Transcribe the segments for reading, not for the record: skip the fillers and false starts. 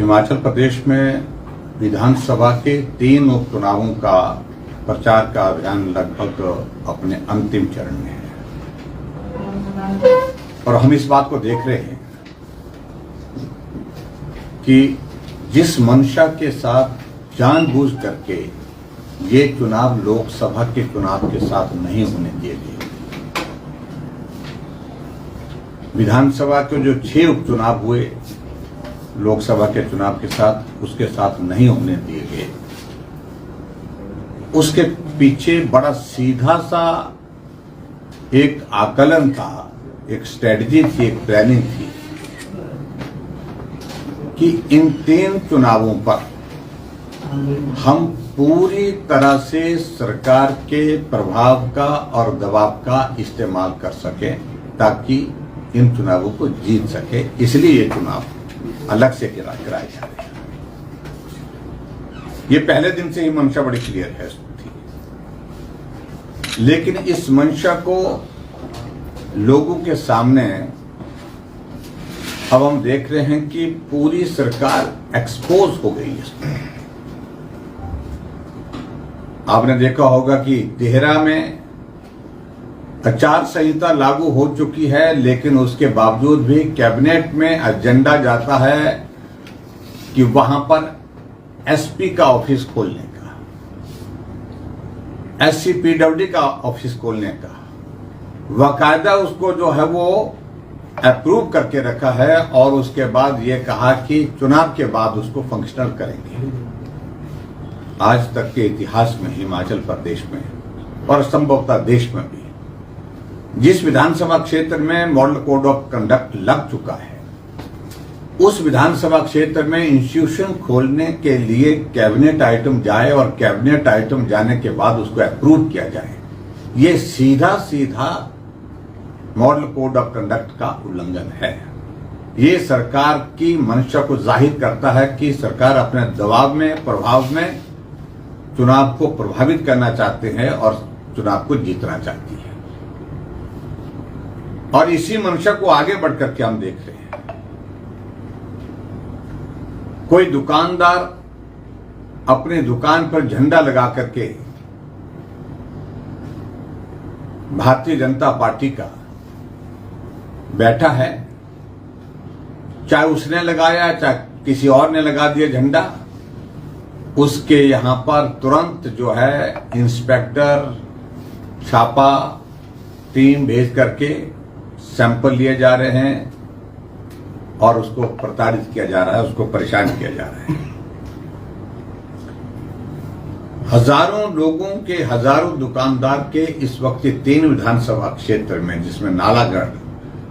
हिमाचल प्रदेश में विधानसभा के 3 उपचुनावों का प्रचार का अभियान लगभग अपने अंतिम चरण में है और हम इस बात को देख रहे हैं कि जिस मंशा के साथ जानबूझ करके ये चुनाव लोकसभा के चुनाव के साथ नहीं होने दिए गए, विधानसभा के जो 6 उपचुनाव हुए लोकसभा के चुनाव के साथ उसके साथ नहीं होने दिए गए, उसके पीछे बड़ा सीधा सा एक आकलन था, एक स्ट्रेटजी थी, एक प्लानिंग थी कि इन 3 चुनावों पर हम पूरी तरह से सरकार के प्रभाव का और दबाव का इस्तेमाल कर सकें ताकि इन चुनावों को जीत सके। इसलिए ये चुनाव अलग से कराए जा रहे हैं। ये पहले दिन से ही मंशा बड़ी क्लियर है थी, लेकिन इस मंशा को लोगों के सामने अब हम देख रहे हैं कि पूरी सरकार एक्सपोज हो गई है। आपने देखा होगा कि देहरा में आचार संहिता लागू हो चुकी है, लेकिन उसके बावजूद भी कैबिनेट में एजेंडा जाता है कि वहां पर एसपी का ऑफिस खोलने का, एससीपीडब्ल्यूडी का ऑफिस खोलने का, बाकायदा उसको जो है वो अप्रूव करके रखा है और उसके बाद ये कहा कि चुनाव के बाद उसको फंक्शनल करेंगे। आज तक के इतिहास में हिमाचल प्रदेश में और संभवतः देश में भी जिस विधानसभा क्षेत्र में मॉडल कोड ऑफ कंडक्ट लग चुका है, उस विधानसभा क्षेत्र में इंस्टीट्यूशन खोलने के लिए कैबिनेट आइटम जाए और कैबिनेट आइटम जाने के बाद उसको अप्रूव किया जाए, ये सीधा सीधा मॉडल कोड ऑफ कंडक्ट का उल्लंघन है। ये सरकार की मंशा को जाहिर करता है कि सरकार अपने दबाव में, प्रभाव में चुनाव को प्रभावित करना चाहते हैं और चुनाव को जीतना चाहती है। और इसी मंशा को आगे बढ़कर के हम देख रहे हैं, कोई दुकानदार अपनी दुकान पर झंडा लगा करके भारतीय जनता पार्टी का बैठा है, चाहे उसने लगाया चाहे किसी और ने लगा दिया झंडा, उसके यहां पर तुरंत जो है इंस्पेक्टर, छापा टीम भेज करके सैंपल लिए जा रहे हैं और उसको प्रताड़ित किया जा रहा है, उसको परेशान किया जा रहा है। हजारों लोगों के, हजारों दुकानदार के इस वक्त 3 विधानसभा क्षेत्र में, जिसमें नालागढ़,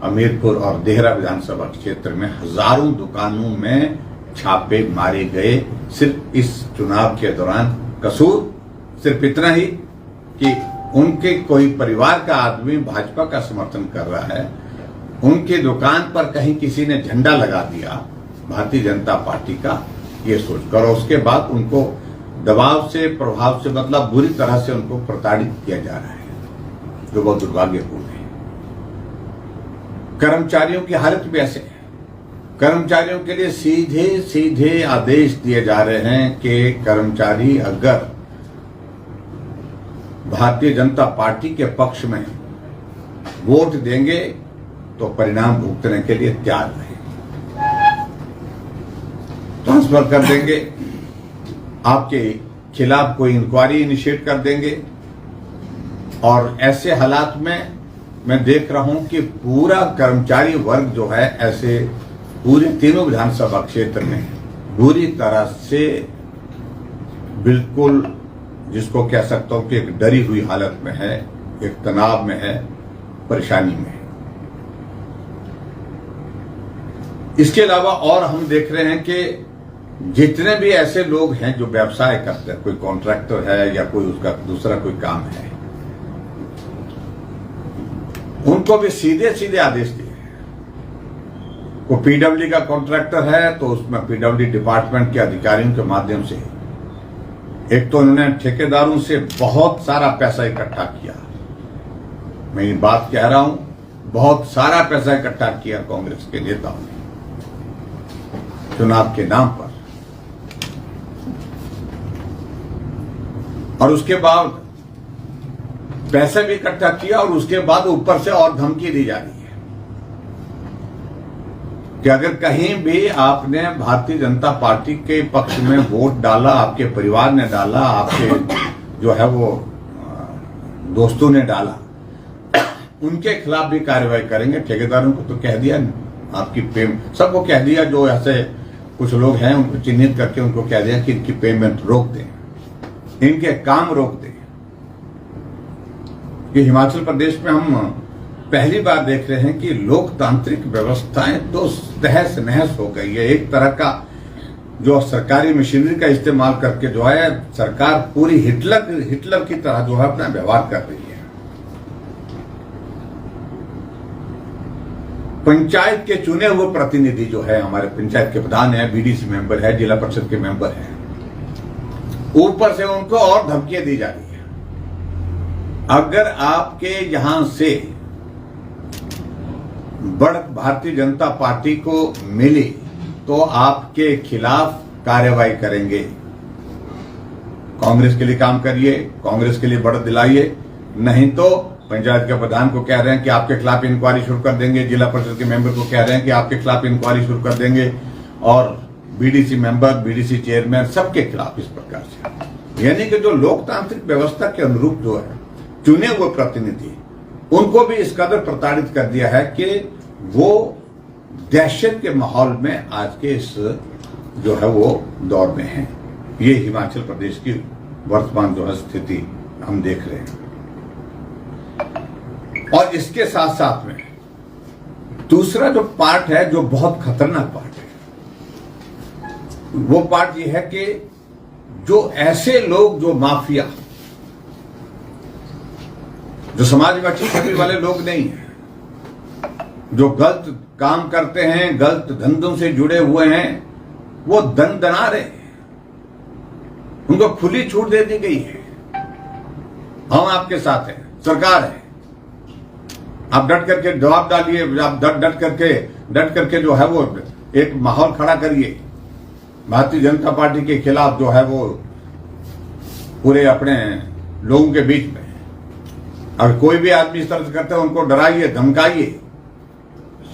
हमीरपुर और देहरा विधानसभा क्षेत्र में हजारों दुकानों में छापे मारे गए सिर्फ इस चुनाव के दौरान। कसूर सिर्फ इतना ही कि उनके कोई परिवार का आदमी भाजपा का समर्थन कर रहा है, उनकी दुकान पर कहीं किसी ने झंडा लगा दिया भारतीय जनता पार्टी का, ये सोचकर, और उसके बाद उनको दबाव से, प्रभाव से, मतलब बुरी तरह से उनको प्रताड़ित किया जा रहा है, जो बहुत दुर्भाग्यपूर्ण है। कर्मचारियों की हालत भी ऐसे है। कर्मचारियों के लिए सीधे सीधे आदेश दिए जा रहे हैं कि कर्मचारी अगर भारतीय जनता पार्टी के पक्ष में वोट देंगे तो परिणाम भुगतने के लिए तैयार रहे, ट्रांसफर कर देंगे, आपके खिलाफ कोई इंक्वायरी इनिशिएट कर देंगे। और ऐसे हालात में मैं देख रहा हूं कि पूरा कर्मचारी वर्ग जो है ऐसे पूरी 3 विधानसभा क्षेत्र में बुरी तरह से, बिल्कुल जिसको कह सकता हूं कि एक डरी हुई हालत में है, एक तनाव में है, परेशानी में है। इसके अलावा और हम देख रहे हैं कि जितने भी ऐसे लोग हैं जो व्यवसाय करते हैं, कोई कॉन्ट्रैक्टर है या कोई उसका दूसरा कोई काम है, उनको भी सीधे सीधे आदेश दिए। को पीडब्ल्यूडी का कॉन्ट्रैक्टर है तो उसमें पीडब्ल्यूडी डिपार्टमेंट के अधिकारियों के माध्यम से एक तो उन्होंने ठेकेदारों से बहुत सारा पैसा इकट्ठा किया, मैं ये बात कह रहा हूं, बहुत सारा पैसा इकट्ठा किया कांग्रेस के नेताओं ने चुनाव के नाम पर। और उसके बाद पैसे भी इकट्ठा किया और उसके बाद ऊपर से और धमकी दी जा रही है कि अगर कहीं भी आपने भारतीय जनता पार्टी के पक्ष में वोट डाला, आपके परिवार ने डाला, आपके जो है वो दोस्तों ने डाला, उनके खिलाफ भी कार्रवाई करेंगे। ठेकेदारों को तो कह दिया, आपकी पेमेंट सबको कह दिया, जो ऐसे कुछ लोग हैं उनको चिन्हित करके उनको कह दिया कि इनकी पेमेंट रोक दें, इनके काम रोक दें। ये हिमाचल प्रदेश में हम पहली बार देख रहे हैं कि लोकतांत्रिक व्यवस्थाएं तो तहस नहस हो गई है। एक तरह का जो सरकारी मशीनरी का इस्तेमाल करके जो है सरकार पूरी हिटलर की तरह जो है अपना व्यवहार कर रही है। पंचायत के चुने हुए प्रतिनिधि जो है, हमारे पंचायत के प्रधान है, बीडीसी मेंबर है, जिला परिषद के मेंबर है, ऊपर से उनको और धमकियां दी जा रही है। अगर आपके यहां से बढ़त भारतीय जनता पार्टी को मिली तो आपके खिलाफ कार्रवाई करेंगे। कांग्रेस के लिए काम करिए, कांग्रेस के लिए बढ़त दिलाइए, नहीं तो पंचायत के प्रधान को कह रहे हैं कि आपके खिलाफ इंक्वायरी शुरू कर देंगे, जिला परिषद के मेंबर को कह रहे हैं कि आपके खिलाफ इंक्वायरी शुरू कर देंगे, और बीडीसी मेंबर, बीडीसी चेयरमैन, सबके खिलाफ इस प्रकार से। यानी कि जो लोकतांत्रिक व्यवस्था के अनुरूप जो है चुने हुए प्रतिनिधि, उनको भी इस कदर प्रताड़ित कर दिया है कि वो दहशत के माहौल में आज के इस जो है वो दौर में है। ये हिमाचल प्रदेश की वर्तमान जो है स्थिति हम देख रहे हैं। और इसके साथ साथ में दूसरा जो पार्ट है, जो बहुत खतरनाक पार्ट है, वो पार्ट ये है कि जो ऐसे लोग, जो माफिया, जो समाज में अच्छी छवि वाले लोग नहीं हैं, जो गलत काम करते हैं, गलत धंधों से जुड़े हुए हैं, वो दना रहे हैं, उनको खुली छूट दे दी गई है। हम आपके साथ हैं, सरकार है, आप डट करके जवाब डालिए, आप डट करके जो है वो एक माहौल खड़ा करिए भारतीय जनता पार्टी के खिलाफ, जो है वो पूरे अपने लोगों के बीच में। अगर कोई भी आदमी इस तरह से करता है, उनको डराइए, धमकाइए।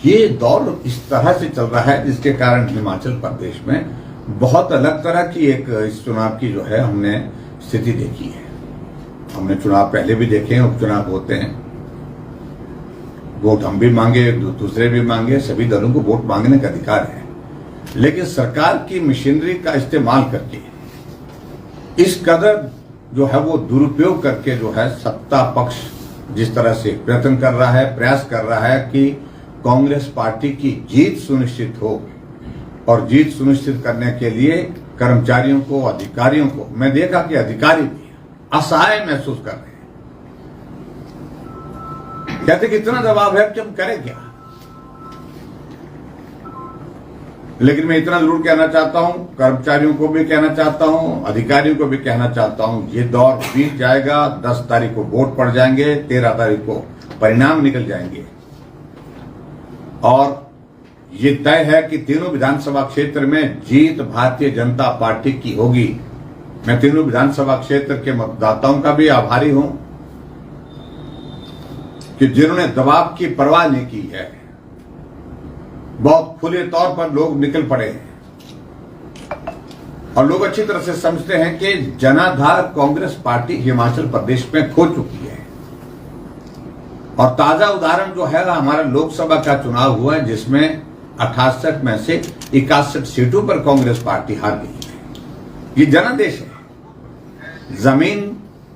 ये दौर इस तरह से चल रहा है, जिसके कारण हिमाचल प्रदेश में बहुत अलग तरह की एक इस चुनाव की जो है हमने स्थिति देखी है। हमने चुनाव पहले भी देखे हैं, उपचुनाव होते हैं, वोट हम भी मांगे, दूसरे भी मांगे, सभी दलों को वोट मांगने का अधिकार है। लेकिन सरकार की मशीनरी का इस्तेमाल करके इस कदर जो है वो दुरुपयोग करके जो है सत्ता पक्ष जिस तरह से प्रयत्न कर रहा है, प्रयास कर रहा है कि कांग्रेस पार्टी की जीत सुनिश्चित हो, और जीत सुनिश्चित करने के लिए कर्मचारियों को, अधिकारियों को, मैं देखा कि अधिकारी भी असहाय महसूस कर रहे हैं। कहते कि इतना दबाव है कि हम करें क्या। लेकिन मैं इतना जरूर कहना चाहता हूं, कर्मचारियों को भी कहना चाहता हूं, अधिकारियों को भी कहना चाहता हूं, ये दौर बीत जाएगा। 10 तारीख को वोट पड़ जाएंगे, 13 तारीख को परिणाम निकल जाएंगे, और ये तय है कि तीनों विधानसभा क्षेत्र में जीत भारतीय जनता पार्टी की होगी। मैं तीनों विधानसभा क्षेत्र के मतदाताओं का भी आभारी हूं कि जिन्होंने दबाव की परवाह नहीं की है। बहुत खुले तौर पर लोग निकल पड़े हैं, और लोग अच्छी तरह से समझते हैं कि जनाधार कांग्रेस पार्टी हिमाचल प्रदेश में खो चुकी है। और ताजा उदाहरण जो है हमारा लोकसभा का चुनाव हुआ है, जिसमें 68 में से 61 सीटों पर कांग्रेस पार्टी हार गई है। ये जनादेश है। जमीन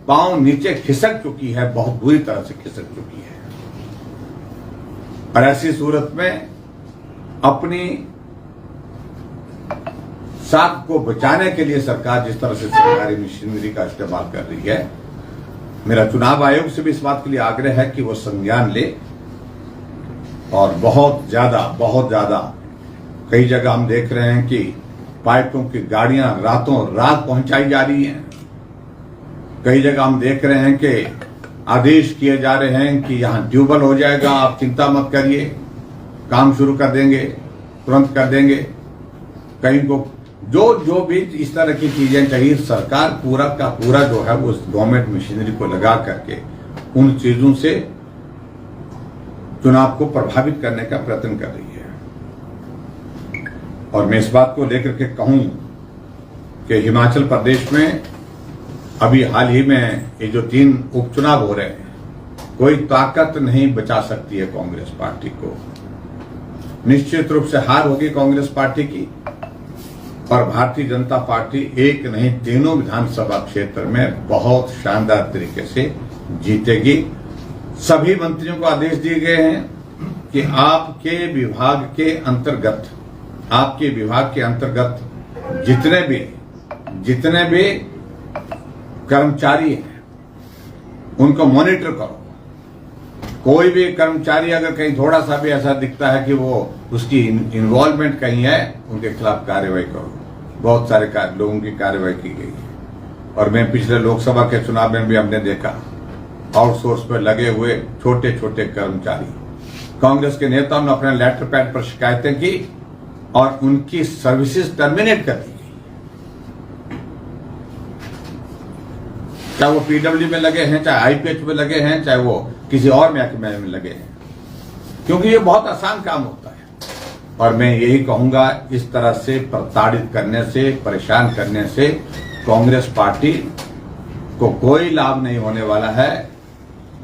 पांव नीचे खिसक चुकी है, बहुत बुरी तरह से खिसक चुकी है। और ऐसी सूरत में अपनी साख को बचाने के लिए सरकार जिस तरह से सरकारी मशीनरी का इस्तेमाल कर रही है, मेरा चुनाव आयोग से भी इस बात के लिए आग्रह है कि वो संज्ञान ले। और बहुत ज्यादा कई जगह हम देख रहे हैं कि पाइपों की गाड़ियां रातों रात पहुंचाई जा रही हैं। कई जगह हम देख रहे हैं कि आदेश किए जा रहे हैं कि यहां ट्यूबवेल हो जाएगा, आप चिंता मत करिए, काम शुरू कर देंगे, तुरंत कर देंगे। कहीं को जो भी इस तरह की चीजें चाहिए, सरकार पूरा का पूरा जो है वो गवर्नमेंट मशीनरी को लगा करके उन चीजों से चुनाव को प्रभावित करने का प्रयत्न कर रही है। और मैं इस बात को लेकर के कहूं कि हिमाचल प्रदेश में अभी हाल ही में ये जो 3 उपचुनाव हो रहे हैं, कोई ताकत नहीं बचा सकती है कांग्रेस पार्टी को। निश्चित रूप से हार होगी कांग्रेस पार्टी की, और भारतीय जनता पार्टी एक नहीं तीनों विधानसभा क्षेत्र में बहुत शानदार तरीके से जीतेगी। सभी मंत्रियों को आदेश दिए गए हैं कि आपके विभाग के अंतर्गत जितने भी कर्मचारी हैं उनको मॉनिटर करो। कोई भी कर्मचारी अगर कहीं थोड़ा सा भी ऐसा दिखता है कि वो उसकी इन्वॉल्वमेंट कहीं है, उनके खिलाफ कार्रवाई करो। बहुत सारे लोगों की कार्रवाई की गई है। और मैं पिछले लोकसभा के चुनाव में भी हमने देखा, आउटसोर्स पर लगे हुए छोटे छोटे कर्मचारी, कांग्रेस के नेताओं ने अपने लेटर पैड पर शिकायतें की और उनकी सर्विसेज टर्मिनेट कर दी गई। चाहे वो पीडब्ल्यू में लगे हैं, चाहे आईपीएच में लगे हैं, चाहे वो किसी और महकमे में लगे हैं, क्योंकि ये बहुत आसान काम होता है। और मैं यही कहूंगा, इस तरह से प्रताड़ित करने से, परेशान करने से कांग्रेस पार्टी को कोई लाभ नहीं होने वाला है।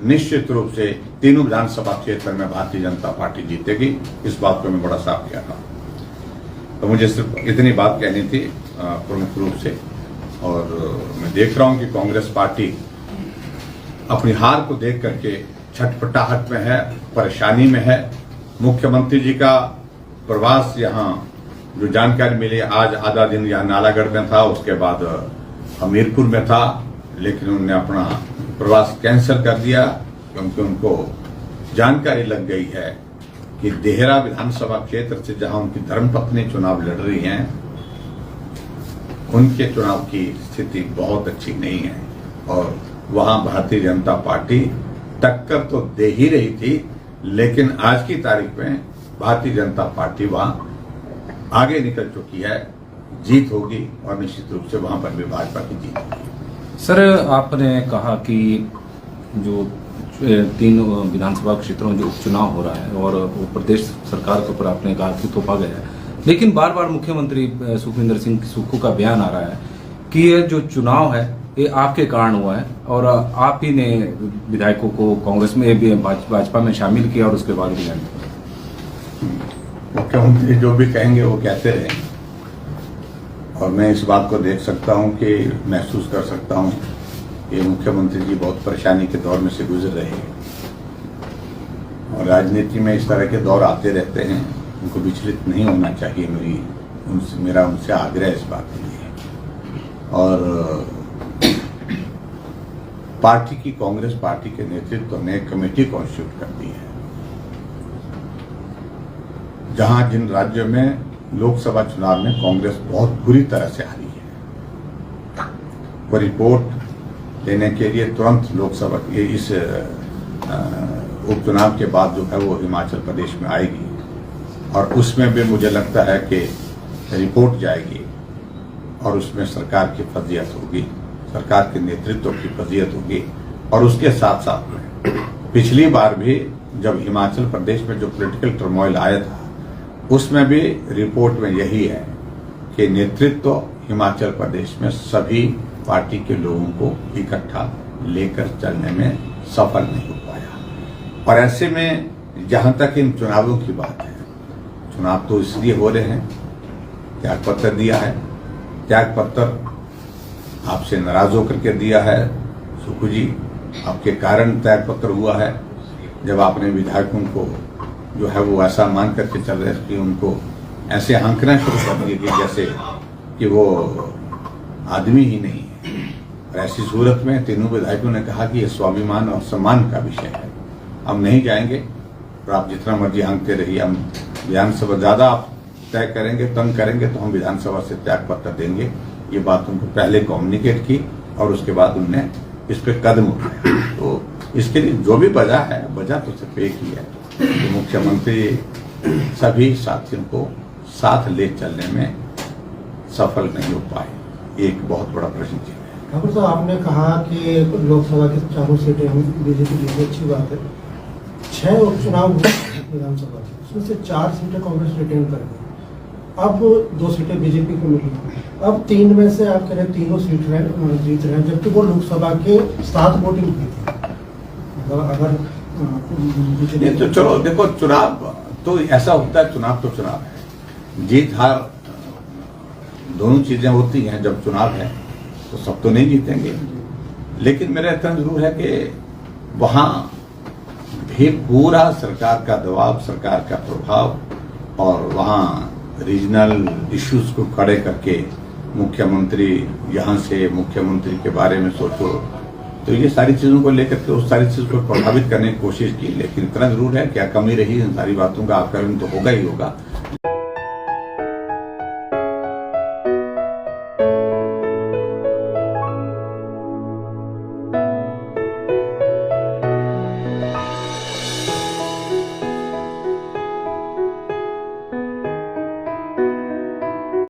निश्चित रूप से तीनों विधानसभा क्षेत्र में भारतीय जनता पार्टी जीतेगी, इस बात को मैं बड़ा साफ किया था। तो मुझे सिर्फ इतनी बात कहनी थी प्रमुख रूप से। और मैं देख रहा हूं कि कांग्रेस पार्टी अपनी हार को देख करके छटपटाहट में है, परेशानी में है। मुख्यमंत्री जी का प्रवास, यहाँ जो जानकारी मिली, आज आधा दिन यहाँ नालागढ़ में था, उसके बाद हमीरपुर में था, लेकिन उन्होंने अपना प्रवास कैंसिल कर दिया क्योंकि उनको जानकारी लग गई है कि देहरा विधानसभा क्षेत्र से जहां उनकी धर्मपत्नी चुनाव लड़ रही हैं, उनके चुनाव की स्थिति बहुत अच्छी नहीं है। और वहां भारतीय जनता पार्टी टक्कर तो दे ही रही थी, लेकिन आज की तारीख में भारतीय जनता पार्टी वहां आगे निकल चुकी है। जीत होगी और निश्चित रूप से वहां पर भी भाजपा की जीत होगी। सर, आपने कहा कि जो 3 विधानसभा क्षेत्रों में जो उपचुनाव हो रहा है और वो प्रदेश सरकार के ऊपर आपने कहा कि थोपा गया है, लेकिन बार बार मुख्यमंत्री सुखविंदर सिंह सुक्खू का बयान आ रहा है कि ये जो चुनाव है ये आपके कारण हुआ है और आप ही ने विधायकों को कांग्रेस में भाजपा में शामिल किया और उसके बाद रिजाइन। मुख्यमंत्री जो भी कहेंगे वो कहते रहे, और मैं इस बात को देख सकता हूं कि महसूस कर सकता हूं कि मुख्यमंत्री जी बहुत परेशानी के दौर में से गुजर रहे हैं। और राजनीति में इस तरह के दौर आते रहते हैं, उनको विचलित नहीं होना चाहिए। मेरा उनसे आग्रह इस बात के लिए। और पार्टी की, कांग्रेस पार्टी के नेतृत्व ने कमेटी कॉन्स्टिट्यूट कर दी है, जहां जिन राज्यों में लोकसभा चुनाव में कांग्रेस बहुत बुरी तरह से हारी है, वो रिपोर्ट देने के लिए तुरंत लोकसभा के इस उपचुनाव के बाद जो है वो हिमाचल प्रदेश में आएगी। और उसमें भी मुझे लगता है कि रिपोर्ट जाएगी और उसमें सरकार की फजीहत होगी, सरकार के नेतृत्व की फजीहत होगी। और उसके साथ साथ में पिछली बार भी जब हिमाचल प्रदेश में जो पॉलिटिकल टर्मोइल आया था, उसमें भी रिपोर्ट में यही है कि नेतृत्व हिमाचल प्रदेश में सभी पार्टी के लोगों को इकट्ठा लेकर चलने में सफल नहीं हो पाया। और ऐसे में जहां तक इन चुनावों की बात है, चुनाव तो इसलिए हो रहे हैं, त्याग पत्र दिया है, त्याग पत्र आपसे नाराज होकर के दिया है सुक्खू जी, आपके कारण त्याग पत्र हुआ है। जब आपने विधायकों को जो है वो ऐसा मान करके चल रहे कि उनको ऐसे आंकना शुरू कर दिए कि जैसे कि वो आदमी ही नहीं है। और ऐसी सूरत में तीनों विधायकों ने कहा कि ये स्वाभिमान और सम्मान का विषय है, हम नहीं जाएंगे और आप जितना मर्जी हाँकते रहिए, हम विधानसभा ज्यादा आप तय करेंगे, तंग करेंगे तो हम विधानसभा से त्याग पत्र देंगे। ये बात उनको पहले कम्युनिकेट की और उसके बाद उनने इस पर कदम उठाया। तो इसके लिए जो भी वजह है, वजह तो सिर्फ एक ही है कि मुख्यमंत्री सभी साथियों को साथ ले चलने में सफल नहीं हो पाए, एक बहुत बड़ा प्रश्न चिन्ह है। ठाकुर साहब, आपने कहा कि लोकसभा की 4 सीटें हम बीजेपी जीती, अच्छी बात है। 6 उपचुनाव हुए विधानसभा के, उसमें से 4 सीटें कांग्रेस रिटेन कर गई। अब 2 सीटें बीजेपी को मिली। अब 3 में से आप कह रहे हैं तीनों सीट जीत रहे हैं, जबकि वो लोकसभा के 7 वोटिंग की थी। अगर नहीं तो चलो देखो, चुनाव तो ऐसा होता है, चुनाव तो चुनाव है, जीत हार दोनों चीजें होती हैं। जब चुनाव है तो सब तो नहीं जीतेंगे, लेकिन मेरा इतना जरूर है कि वहां भी पूरा सरकार का दबाव, सरकार का प्रभाव, और वहां रीजनल इश्यूज को खड़े करके मुख्यमंत्री यहाँ से मुख्यमंत्री के बारे में सोचो, तो ये सारी चीजों को लेकर के उस सारी चीज को प्रभावित करने की कोशिश की। लेकिन इतना जरूर है क्या कमी रही इन सारी बातों का आकलन तो होगा ही होगा।